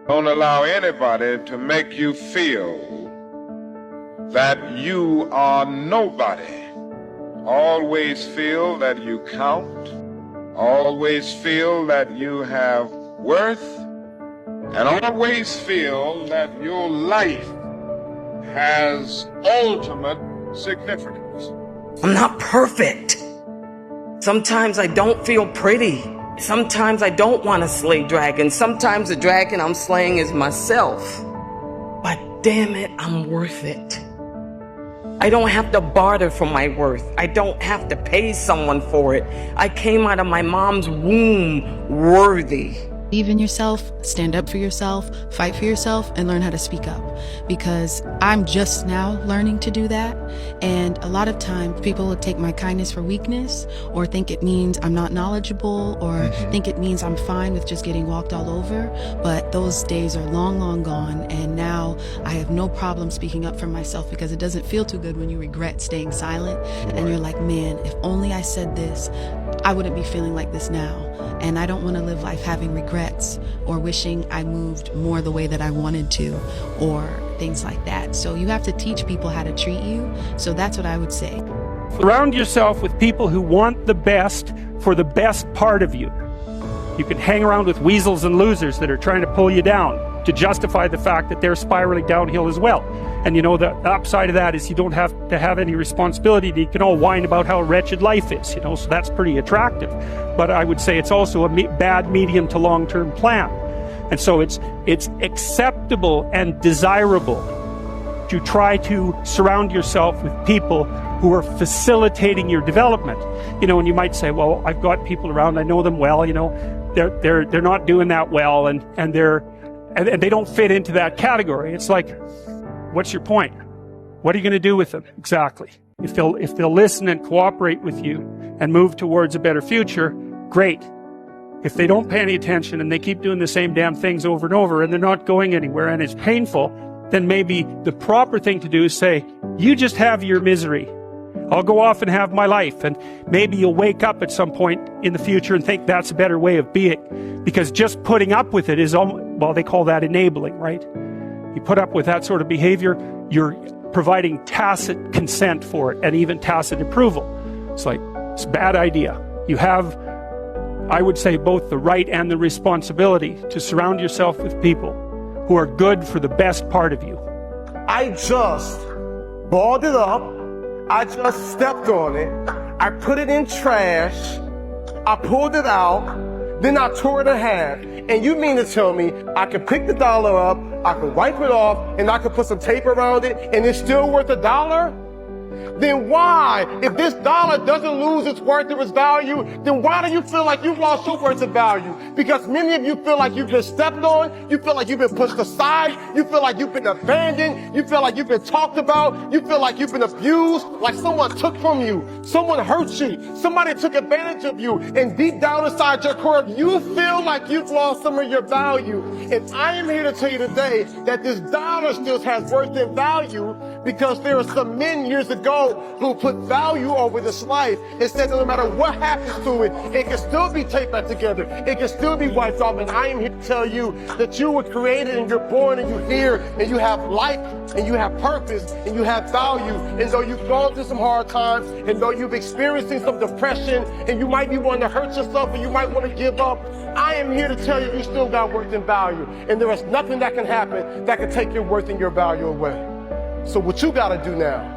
Don't allow anybody to make you feel that you are nobody. Always feel that you count. Always feel that you have worth. And always feel that your life has ultimate significance. I'm not perfect. Sometimes I don't feel pretty. Sometimes I don't want to slay dragons. Sometimes the dragon I'm slaying is myself. But damn it, I'm worth it. I don't have to barter for my worth. I don't have to pay someone for it. I came out of my mom's womb worthy. Believe in yourself, stand up for yourself, fight for yourself, and learn how to speak up. Because I'm just now learning to do that. And a lot of times people will take my kindness for weakness, or think it means I'm not knowledgeable, or think it means I'm fine with just getting walked all over. But those days are long, long gone. And now I have no problem speaking up for myself, because it doesn't feel too good when you regret staying silent. And you're like, man, if only I said this, I wouldn't be feeling like this now. And I don't want to live life having regrets or wishing I moved more the way that I wanted to, or things like that. So you have to teach people how to treat you. So that's what I would say. Surround yourself with people who want the best for the best part of you. You can hang around with weasels and losers that are trying to pull you down to justify the fact that they're spiraling downhill as well. And you know, the upside of that is you don't have to have any responsibility. You can all whine about how wretched life is, you know, so that's pretty attractive. But I would say it's also a bad medium to long-term plan. And so it's acceptable and desirable to try to surround yourself with people who are facilitating your development. You know, and you might say, well, I've got people around, I know them well, you know, they're not doing that well, and they don't fit into that category. It's like, what's your point? What are you going to do with them exactly? If they'll listen and cooperate with you and move towards a better future, great. If they don't pay any attention and they keep doing the same damn things over and over and they're not going anywhere and it's painful, then maybe the proper thing to do is say, you just have your misery. I'll go off and have my life. And maybe you'll wake up at some point in the future and think that's a better way of being. Because just putting up with it is, well, they call that enabling, right? You put up with that sort of behavior, you're providing tacit consent for it, and even tacit approval. It's like, it's a bad idea. You have, I would say, both the right and the responsibility to surround yourself with people who are good for the best part of you. I just balled it up. I just stepped on it. I put it in trash. I pulled it out. Then I tore it in half. And you mean to tell me I can pick the dollar up, I can wipe it off, and I can put some tape around it, and it's still worth $1? Then why, if this dollar doesn't lose its worth or its value, then why do you feel like you've lost your worth of value? Because many of you feel like you've been stepped on, you feel like you've been pushed aside, you feel like you've been abandoned, you feel like you've been talked about, you feel like you've been abused, like someone took from you, someone hurt you, somebody took advantage of you, and deep down inside your core, you feel like you've lost some of your value. And I am here to tell you today that this dollar still has worth and value, because there are some men years ago who put value over this life and said that no matter what happens to it, it can still be taped back together. It can still be wiped off. And I am here to tell you that you were created and you're born and you're here and you have life and you have purpose and you have value. And though you've gone through some hard times and though you've experienced some depression and you might be wanting to hurt yourself and you might want to give up, I am here to tell you you still got worth and value. And there is nothing that can happen that can take your worth and your value away. So what you got to do now,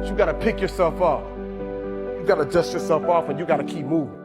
you got to pick yourself up. You got to dust yourself off and you got to keep moving.